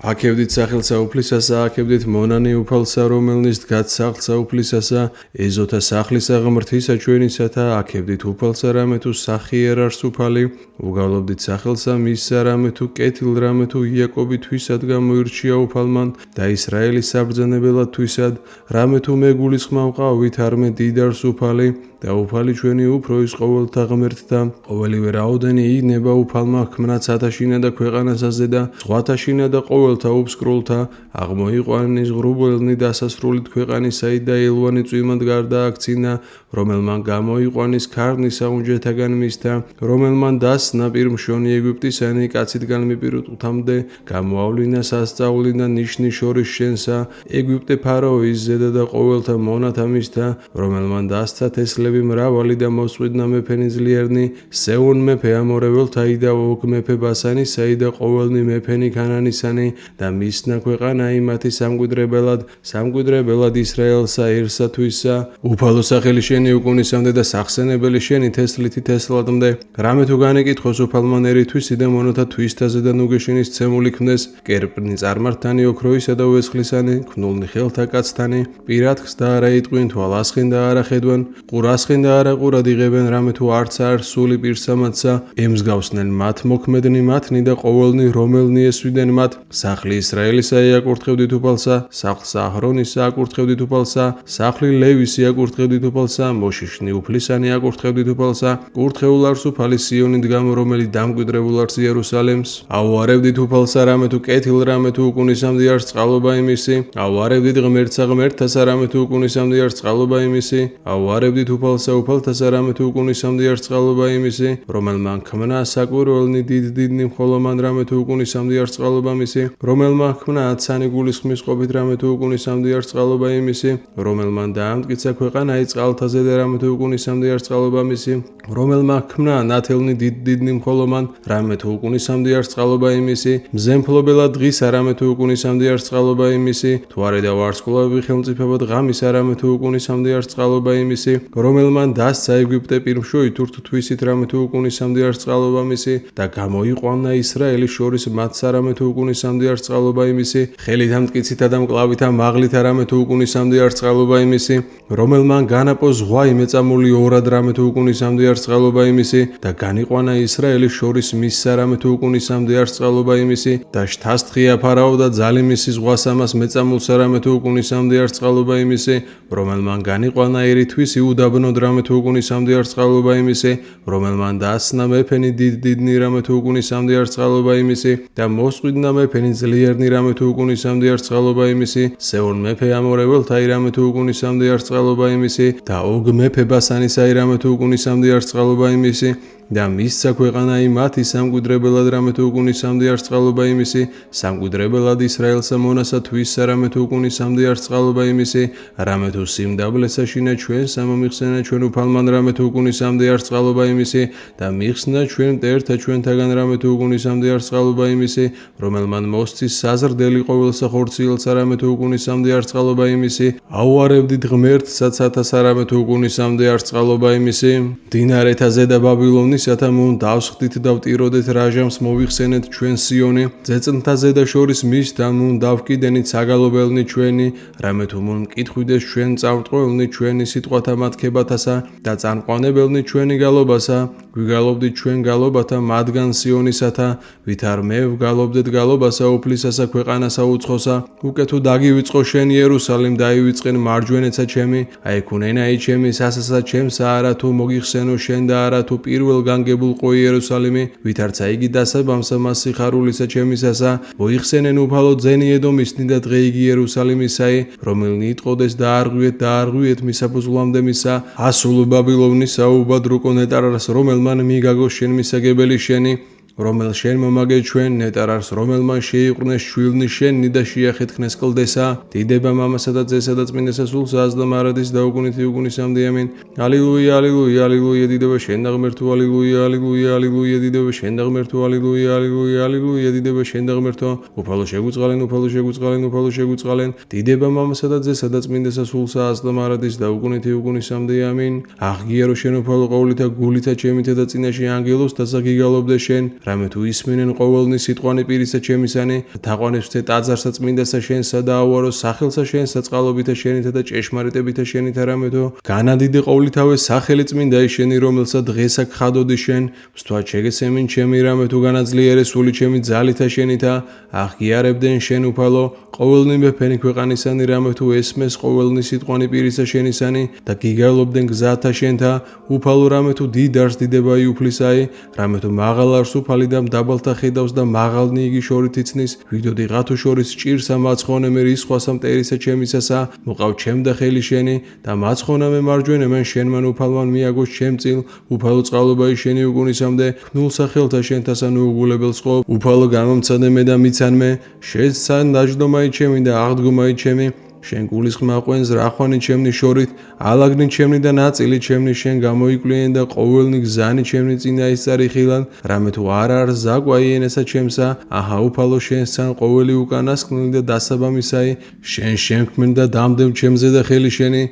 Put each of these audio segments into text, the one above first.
აკევდით სახელსა უფლისასა, აკევდით მონანი უფალსა, რომელნიც დგათ სახლსა უფლისასა, ეზოთა სახლისა ღმრთისა ჩვენისათა, აკევდით უფალსა რამე თუ სახი ერარს უფალი, უგავლობდით სახელსა მისსა რამე თუ კეთილ რამე თუ იაკობი თვისად გამოირჩია უფალმან და ისრაელის საბრძანებელად თვისად, რამე თუ მეგულისხმა ვყავით არმე დიდარს უფალი და უფალი ჩვენი უფრო ის ყოველთა ღმერთთა, ყოველივე რაოდენი იგნება უფალმა ქმნა ცათაშინა და ქვეყანასაზე და ზღვათაშინა და ყოველთა უფსკრულთა, აღმოიყვანის ღრუბელნი დასასრულით ქვეყანისაი და ელვანი წვიმად გარდა აქცინა, რომელმან გამოიყვანის ქარნი საუნჯეთაგან მისთა, რომელმან დასნა პირმშონი ეგვიპტისანი კაცითგან მიპირუტყთამდე, გამოავლინა სასწაული და ნიშნი შორის შენსა, ეგვიპტე ფარაოის ზედა და ყოველთა მონათა მისთა, რომელმან დასცა თესლები მრავალი და მოსყვიდნა მეფენი ძლიერნი, სეონ მეფე ამორეველთაი და ოგ მეფე ბასანისაი და ყოველნი მეფენი ქანანისანი და მისნა ქვეყანაი მათი სამკვიდრებელად ისრაელსა ერსათვისა, უფალო სახელი შენი უკუნისამდე და სახსენებელი შენი თესლითი თესლადმდე, რამე თუ განეკითხოს უფალმან ერითვისი და მონათა თვისთაზე და ნუგეშინის ცემული ქმნეს, კერპნი წარმართანი ოქროისა და უესხლისანი, ქნულნი ხელთა კაცთანი, პირათქს და არა იტყვინ, თვალასხინ და არა ხედვენ, ყურასხინ და არა ყურად იღებენ, რამე თუ არცა არ სული პირსამათსა, ემსგავსნენ მათ მოქმედნი მათნი და ყოველნი რომელნი ესვიდენ მათ, სახლი ისრაელისა აკურთხევდით უფალსა, სახლსა აჰრონისა აკურთხევდით უფალსა, სახლი ლევისი აკურთხევდით უფალსა, მოშიშნი უფლისანი აკურთხევდით უფალსა, კურთხეულ არს უფალი სიონი დგამო, რომელიც დამკვიდრებულ არს იერუსალემს, აუარებდით უფალსა რამე თუ კეთილ რამე თუ უკუნისამდე არს წყალობა იმისი, აუარებდით ღმერთსა ღმერთთასა რამე თუ უკუნისამდე არს წყალობა იმისი, აუარებდით უფალსა უფალთასა რამე თუ უკუნისამდე არს წყალობა იმისი, რომელმან ქმნა საკვირველნი დიდდიდნი მხოლო მან რამე თუ უკუნისამდე არს წყალობა იმისი, რომელმა ქმნა აცანი გულისხმის ყოფით რამე თუ უკუნისამდე არს წყალობა იმისი, რომელმან დაამტკიცა ქვეყანაი წყალთაზე და რამე თუ უკუნისამდე არს წყალობა იმისი, რომელმა ქმნა ნათელნი დიდდიდნი მხოლო მან რამე თუ უკუნისამდე არს წყალობა იმისი, მზემფლობელად დღისა რამე თუ უკუნისამდე არს წყალობა იმისი, თუ არა და ვარსკვლავები ხელმწიფებად ღამისა რამე თუ უკუნისამდე არს წყალობა იმისი, რომელმან დასცა ეგვიპტე პირმშოი თურთუთვისით რამე თუ უკუნისამდე არს წყალობა იმისი და გამოიყვანა ისრაელის შორის მათსა რამე თუ უკუნისამდე არს წყალობა იმისი, ხელით ამტკიცითა და მკლავითა მაღლითა რამე თუ უკუნისამდე არს წყალობა იმისი, რომელმან განაპო ზღვა იმეწამული ორად რამე თუ უკუნისამდე არს წყალობა იმისი და განიყვანა ისრაელის შორის მისსა რამე თუ უკუნისამდე არს წყალობა იმისი და შთასთხია ფარაო და ძალიმისი ზღვასამას მეწამულსა რამე თუ უკუნისამდე არს წყალობა იმისი, რომელმან განიყვანა ერითვისი უდაბნოდ რამე თუ უკუნისამდე არს წყალობა იმისი, რომელმან დასნა მეფენი დიდდიდნი რამე თუ უკუნისამდე არს წყალობა იმისი და მოსყვიდნა მეფენი ძლიერნი რამე თუ უკუნისამდე არს წყალობა იმისი, სეონ მეფე ამორეველთაი რამე თუ უკუნისამდე არს წყალობა იმისი და ოგ მეფე ბასანისაი რამე თუ უკუნისამდე არს წყალობა იმისი და მისცა ქვეყანაი მათი სამკვიდრებელად რამე თუ უკუნისამდე არს წყალობა იმისი, სამკვიდრებელად ისრაელსა მონასა თვისსა რამე თუ უკუნისამდე არს წყალობა იმისი, რამე თუ სიმდაბლესა შინა ჩვენს ამომიხსენა ჩვენ უფალმან რამე თუ უკუნისამდე არს წყალობა იმისი და მიხსნა ჩვენ მტერთა ჩვენთაგან რამე თუ უკუნისამდე არს წყალობა იმისი, რომელმან მოსცის საზრდელი ყოველსა ხორციელსა რამე თუ უკუნისამდე არს წყალობა იმისი, აუარებდით ღმერთსა ცათასა რამე თუ უკუნისამდე არს წყალობა იმისი, მდინარეთა ზედა ბაბილონისათა მუნ დავსხდით და ვტიროდეთ რაჟამს მოვიხსენეთ ჩვენ სიონი, ძეწნთა ზედა შორის მის და მუნ დავკიდენით საგალობელნი ჩვენი, რამე თუ მუნ მკითხვიდეს ჩვენ წავტყველნი ჩვენი სიტყვათა მათქებათასა და წამყვანებელნი ჩვენი გალობასა, გვიგალობდით ჩვენ გალობათა მათგან სიონისათა, ვით არ მე ვგალობდეთ გალობასა უფლისასა ქვეყანასა უცხოსა, უკე თუ დაგივიწყო შენ იერუსალიმ დაივიწყენ მარჯვენეცა ჩემი, აიქუნენაი ჩემი სასასა ჩემსა არა თუ მოგიხსენო შენ და არა თუ პირველ განგებულყო იერუსალიმი, ვით არცა იგი დასაბამსა მას სიხარულისა ჩემისასა, მოიხსენენ უფალო ძენი ედომისნი და დღე იგი იერუსალიმისაი, რომელნი იტყოდეს დაარღვიეთ მისაფუძვლამდე მისა, ასულ ბაბილონისა უბადრუკო ნეტარას, რომელმან მიგაგო შენ მისაგებელი შენი, რომელ შენ მომაგე ჩვენ ნეტარარს, რომელმან შეიყვნეს შვილნი შენი და შეახეთქნეს კლდესა, დიდება მამასა და ძესა და წმინდესა სულსა აზდა მარადის და უკუნითი უკუნისამდე ამინ. ალილუია, ალილუია, ალილუია, დიდება შენ და ღმერთო, ალილუია, ალილუია, ალილუია, დიდება შენ და ღმერთო, ალილუია, ალილუია, ალილუია, დიდება შენ და ღმერთო, უფალო შეგვიწყალენ, უფალო შეგვიწყალენ, უფალო შეგვიწყალენ, დიდება მამასა და ძესა და წმინდესა სულსა აზდა მარადის და უკუნითი უკუნისამდე ამინ. აღგიარო შენ უფალო ყოვლითა გულითა ჩემითა და წინაშე ანგელოზთა გიგალობდე შენ, რამე თუ ისმინენ ყოველნი სიტყვანი პირისა ჩემისანი, თაყვანებს ვთე ტაძარსა წმინდასა შენსა და აუარო სახელსა შენსა წყალობითა შენითა და ჭეშმარიტებითა შენითა რამე თუ განადიდე ყოვლითავე სახელი წმინდა ის შენი რომელსა დღესა გხადოდი შენ, მსთვა შეგესემინ ჩემი რამე თუ განაძლიერე სული ჩემი ძალითა შენითა, აღგიარებდნენ შენ უფალო ყოველნი მეფენი ქვეყანისანი რამე თუ ესმეს ყოველნი სიტყვანი პირისა შენისანი და გიგავლობდნენ გზათა შენთა, უფალო რამე თუ დიდარს დიდებაი უფლისაი, რამე თუ მაღალ არს უფალი და დაბალთა ხედავს და მაღალნი იგი შორით იცნის, ვიდოდი ღათუ შორის ჭირსა მაცხონე მე რისხვასა მტერისა ჩემისასა, მოყავ ჩემ და ხელი შენი და მაცხონა მე მარჯვენა მან შენმან უფალმან მიაგოს ჩემ წილ, უფალო წყალობაი შენი უგუნისამდე, ქნულსა ხელთა შენთასა ნუუგულებელს ყოფ, უფალო გამომცადე მე და მიცან მე, შენსა ნაჯდომაი ჩემი და აღდგომაი ჩემი, შენ გულისხმა ყვენს რახვანი ჩემნი შორით, ალაგნი ჩემნი და ნაწილი ჩემნი შენ გამოიკვლიენ და ყოველნი გზანი ჩემნი წინა ისწარი ხილან, რამე თუ არ არის ზაკვაი ენესა ჩემსა, აჰა უფალო შენსთან ყოველი უკანასკნელი და დასაბამისაი, შენ შემქმნ და დამდევ ჩემზე და ხელი შენი,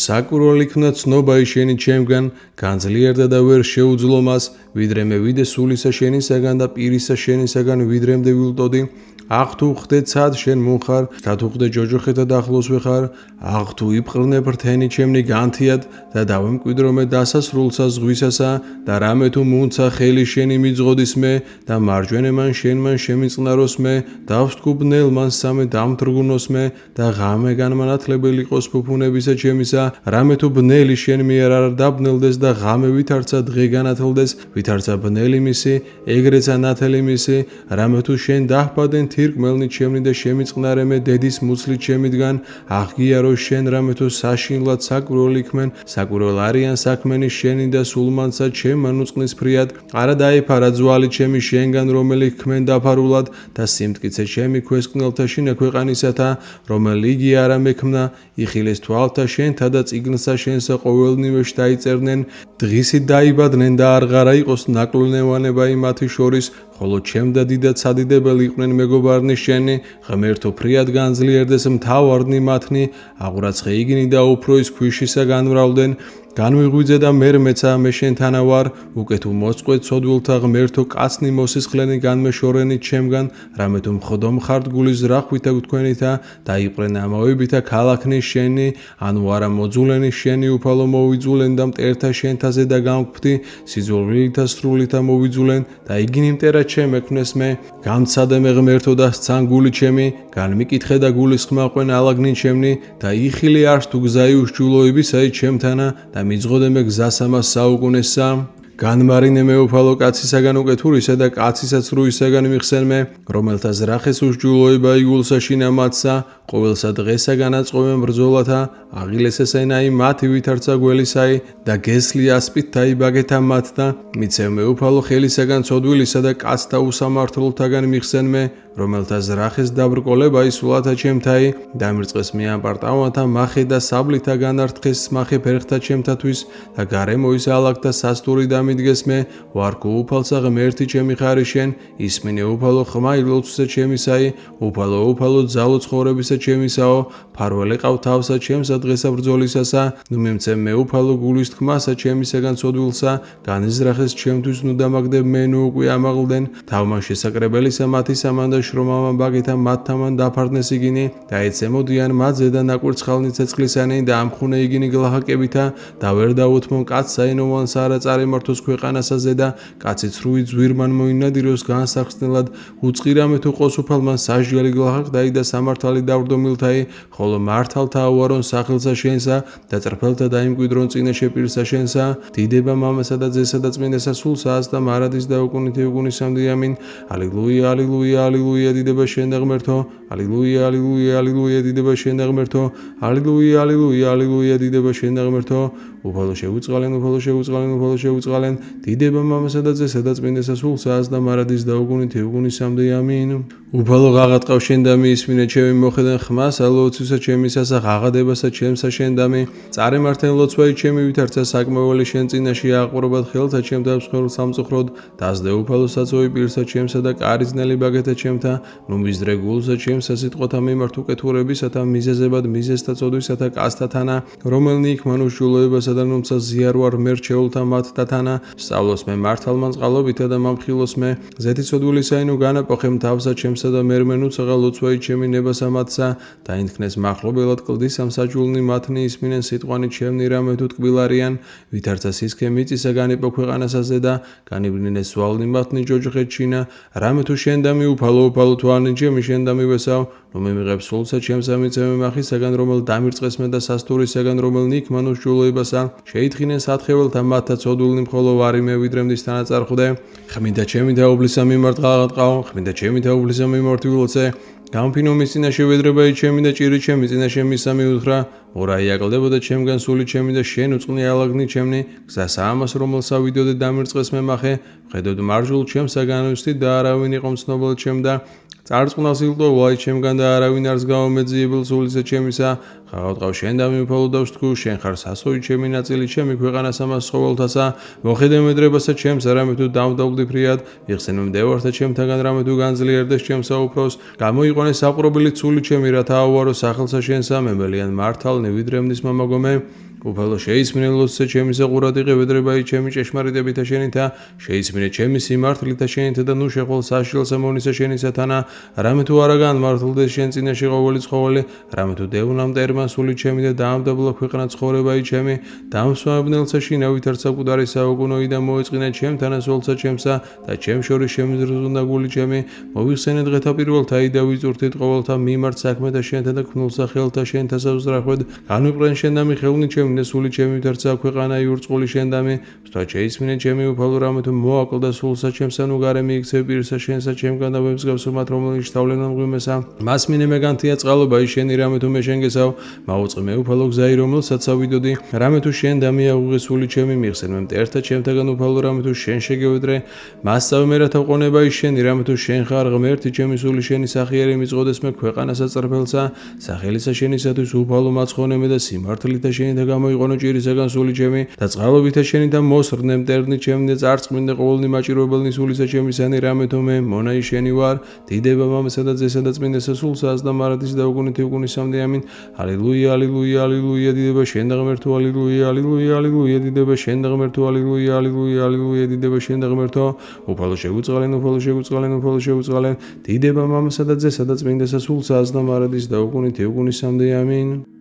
საკურველი ქნა ცნობაი შენი ჩემგან, განძლიერდა და ვერ შეუძლო მას, ვიდრე მე ვიდე სულისა შენისაგან და პირისა შენისაგან ვიდრემდე ვილტოდი, აღ თუ ხდე ცად შენ მუნხარ, და თუ ხდე ჯოჯოხეთა დახლოს ვეხარ, აღ თუ იპყრნე ბრთენი ჩემნი განთიად და დავემკვიდრო მე დასასრულსა ზღვისასა და რამე თუ მუნცა ხელი შენი მიძღოდის მე და მარჯვენემან შენმან შემიწყნაროს მე, დავსტკუბნელ მან სამე დამთრგუნოს მე და ღამე განმანათლებელი ყოს ფუფუნებისა ჩემისა, რამე თუ ბნელი შენ მიერ არ დაბნელდეს და ღამე ვითარცა დღე განათლდეს, ვითარცა ბნელი მისი, ეგრეცა ნათელი მისი, რამე თუ შენ დაჰბადენ თირკმელნი ჩემნი და შემიწყნარე მე დედის მუცლით შემიდგან, აღგიარო შენ რამე თუ საშინლად საკურველი ქმენ, საკურველ არიან საქმენი შენი და სულმანცა ჩემმან უწყნის ფრიად, არა დაიფარა ძვალი ჩემი შენგან რომელი ქმენ დაფარულად და სიმტკიცე ჩემი ქვესკნელთა შინა ქვეყანისათა, რომელი იგი არა მექმნა, იხილეს თვალთა შენთა და წიგნსა შენსა ყოველნივეშ დაიწერდნენ, დღისით დაიბადნენ და არღარა იყოს ნაკლუნევანებაი მათი შორის, ხოლო ჩემ და დიდად სადიდებელი იყვნენ მეგობარნი შენი, ღმერთო ფრიად განძლიერდეს მთავარნი მათნი, აღურაცხე იგნი და უფროის ქვიშისა განმრავლდნენ, განვიღვიძე და მერ მეცა მე შენთანა ვარ, უკე თუ მოსწყვეთ ცოდვილთა ღმერთო კაცნი მოსისხლენი განმეშორენი ჩემგან, რამე თუ მხდომ ხართ გულის რახვითა თქვენითა და იპყრენ ამავებითა ქალაქნი შენი, ანუ არა მოძულენი შენი უფალო მოვიძულენ და მტერთა შენთაზე და გამგვფთი, სიძულვილითა სრულითა მოვიძულენ და იგინი მტერა ჩემ ექმნეს მე, გამცადე მე ღმერთო და სცან გული ჩემი, განმიკითხე და გულისხმა ყვენ ალაგნი ჩემნი და იხილი არს თუ გზაი უშჯულოებისაი ჩემთანა და მიძღოდე მე გზასამას საუკუნესა, განმარინე მე უფალო კაცისაგან უკეთურისა და კაცისაც რუისაგან მიხსენ მე, რომელთა ზრახეს უშჯულოება იგულსა შინა მათსა, ყოველსა დღესაგან აწყობენ ბრძოლათა, აღილეს ესენაი მათი ვითარცა გველისაი და გესლი ასპით დაიბაგეთა მათთა, მიცევ მე უფალო ხელისაგან ცოდვილისა და კაცთა უსამართლოთაგან მიხსენ მე, რომელთა ზრახეს დაბრკოლება ისულათა ჩემთაი, დამირწყეს მე ამპარტავანთა მახე და საბლითა განართხეს მახე ფერხთა ჩემთათვის და გარემოის ალაგთა სასტური დამიდგეს მე, ვარქო უფალსა ღმერთი ჩემი ხარი შენ, ისმინე უფალო ხმა ილოცვსა ჩემისაი, უფალო ძალო ცხოვრებისა ჩემისაო, ფარველი ყავ თავსა ჩემსა დღესა ბრძოლისასა, ნუ მემცე მე უფალო გულის თქმასა ჩემისაგან ცოდვილსა, განიზრახეს ჩემთვის ნუ დამაგდებ მე ნუ უკვე ამაღლდნენ, თავმან შესაკრებელისა მათი სამანდა შრომამან ბაგეთა მათთამან დაფარდნეს იგინი და ეცემოდიან მათზე და ნაკვირცხალნი ცეცხლისანი და ამხუნე იგინი გლახაკებითა და ვერ დაუთმონ კაც საინოვანს არა წარიმართოს ქვეყანასაზე და კაცი ცრუი ძვირმან მოინადიროს განსახსნელად, უწყირამე თუ ყოს უფალმან სასჯელი გლახაკდაი და სამართალი დავრდომილთაი, ხოლო მართალთა აუარონ სახელსა შენსა და წერფელთა დაიმკვიდრონ წინაშე პირსა შენსა, დიდება მამასა და ძესა და წმინდასა სულსას და მარადის და უკუნითი უკუნისამდე ამინ, ალილუია ალილუია ალილუია დიდება შენ და ღმერთო, ალილუია ალილუია ალილუია დიდება შენ და ღმერთო, ალილუია ალილუია ალილუია დიდება შენ და ღმერთო, უფალო შეუწყალენ უფალო შეუწყალენ უფალო შეუწყალენ, დიდება მამასა და ძესა და წმინდასა სულსას და მარადის და უკუნითი უკუნისამდე ამინ. უფალო ღაღატყავ შენ და მიისმინე ჩემი მოხედენ ხმას ალოცვისა ჩემისასა ღაღადებასა ჩემსა შენ და მი წარემართენ ლოცვაი ჩემი ვითარცა საკმეველი შენ წინაში აყურებად ხელთა ჩემთა მსხვილ სამწუხროდ დასდე უფალო საწოვი პირსა ჩემსა და კარიძნელი ბაგეთა ჩემთა ნუ მიზდრე გულსა ჩემსა სიტყვათა მიმართ უკეთურებისათა მიზეზებად მიზესთა წოდვისათა კაცთათანა რომელნი იქ მან უშჯულოებასა მართლობასა და ნუმცას ზიარვარ მე რჩეულთა მათთა თანა სწავლოს მე მართალმა წყალობითა და მამხილოს მე ზეთიცოდვილისაინო განაპოხემ თავსა ჩემსა და მერმენუცაღა ლოცვაი ჩემი ნებასა მათსა დაინთქნეს მახლობელად კლდისამ საჯულნი მათნი ისმინენ სიტყვანი ჩემნი რამე თუ ტკბილარიან ვითარცა სისქე მიწისა განიპო ქვეყანასაზე და განიბრინეს ზვალნი მათნი ჯოჯღეთჩინა რამე თუ შენდამი უფალო თვანი ჩემი შენდამი ვესავ ნუ მემიღებ სულსა ჩემსა მიცემე მახისაგან რომელ დამირწყეს მე და სასტურისაგან რომელ ნიქმანუს ჯულოებასა შეითხინეს ათხეველთა მათთა ცოდულნი მხოლო ვარი მე ვიდრემდის თანაწარხვდე ხმინდა ჩემი თაობლისა მიმართ ყალატყავ ხმინდა ჩემი თაობლისა მიმართ ვილოცე გამფინო მის წინაშე ვედრებაი ჩემი და ჭირი ჩემი წინაშე მისა მიუთხრა ორაი აკლდებოდა ჩემგან სული ჩემი და შენ უწყნი ალაგნი ჩემნი გზასა ამას რომელსა ვიდოდე დამირწყეს მე მახე ვხედოდ მარჯულ ჩემსაგან ვსთი და არავინ იყო მცნობელ ჩემ და წარწყვნას ილტო ვაი ჩემგან და არავინ არს გამომეძიებელ სულისა ჩემისა ხაღავტყავ შენ და მიფალო და ვსთქუ შენ ხარ სასოი ჩემი ნაწილი ჩემი ქვეყანას ამას ცხოველთასა მოხედე მედრებასა ჩემს რამე თუ დავდავლდი ფრიად იხსენო მდევართა ჩემთაგან რამე თუ განძლიერდეს ჩემსა უფროს გამოიყვანეს საყრობილი სული ჩემი რათა ავარო სახელსა შენსა მემელიან მართალნი ვიდრემდის მამაგომე უფალო შეისმინე ლოცვე ჩემისა ყურად იყე ვედრებაი ჩემი ჭეშმარიტებითა შენითა შეისმინე ჩემი სიმართლითა შენითა და ნუ შეყოლ საშილსა მონისა შენისა თანა რამე თუ არა განმართლდეს შენ წინაშე ყოველი ცხოველი რამე თუ დევნამ ტერმა სული ჩემი და დაამდაბლა ქვეყანა ცხოვრებაი ჩემი დამსვენებელსა შინა ვითარცა მკვდარი საუკუნოი და მოეწყინა ჩემთანა სულსა ჩემსა და ჩემ შორის შემიზრუნდა გული ჩემი მოვიხსენე დღეთა პირველთა და ვიწურთით ყოველთა მიმართ საქმეთა შენთა და ქნულსა ხელთა შენთა საზრახვედ განვიყვნენ შენ და მიხევნი ჩემი და სული ჩემი ვითარცა ქვეყანა იურწყული შენდამი ვსთა შეისმინე ჩემი უფალო რამე თუ მოაკლდა სულსა ჩემსა ნუ გარე მიიქცე პირსა შენსა ჩემგან და ვემსგავსო მათ რომელიც შთავლენან მღვიმესა მასმინე მეგანთია წყალობაი შენი რამე თუ მე შენ გესავ მაუწყე მე უფალო გზაი რომელსაც ავიდოდი რამე თუ შენ დამიაღუღე სული ჩემი მიხსენ მე მტერთა ჩემთაგან უფალო რამე თუ შენ შეგევედრე მასწავე მე რათა ყონებაი შენი რამე თუ შენ ხარ ღმერთი ჩემი სული შენი სახიერი მიწოდეს მე ქვეყანასა წერფელსა სახელისა შენისათვის უფალო მაცხონე მე და სიმართლითა შენი და გამოიყვანო ჭირისაგან სული ჩემი და წყალობითა შენი და მოსრნე მტერნი ჩემი და წარწყმინდე ყოველნი მაჭიროებელნი სულისა ჩემისანი რამე თუ მე მონაი შენი ვარ დიდება მამასა და ძესა და წმინდესა სულსას და მარადის და უგუნით უგუნისამდე ამინ ალილუია ალილუია ალილუია დიდება შენ და ღმერთო ალილუია ალილუია ალილუია დიდება შენ და ღმერთო ალილუია ალილუია ალილუია დიდება შენ და ღმერთო უფალო შეგუწყალენ უფალო შეგუწყალენ უფალო შეგუწყალენ დიდება მამასა და ძესა და წმინდესა სულსას და მარადის და უგუნით უგუნისამდე ამინ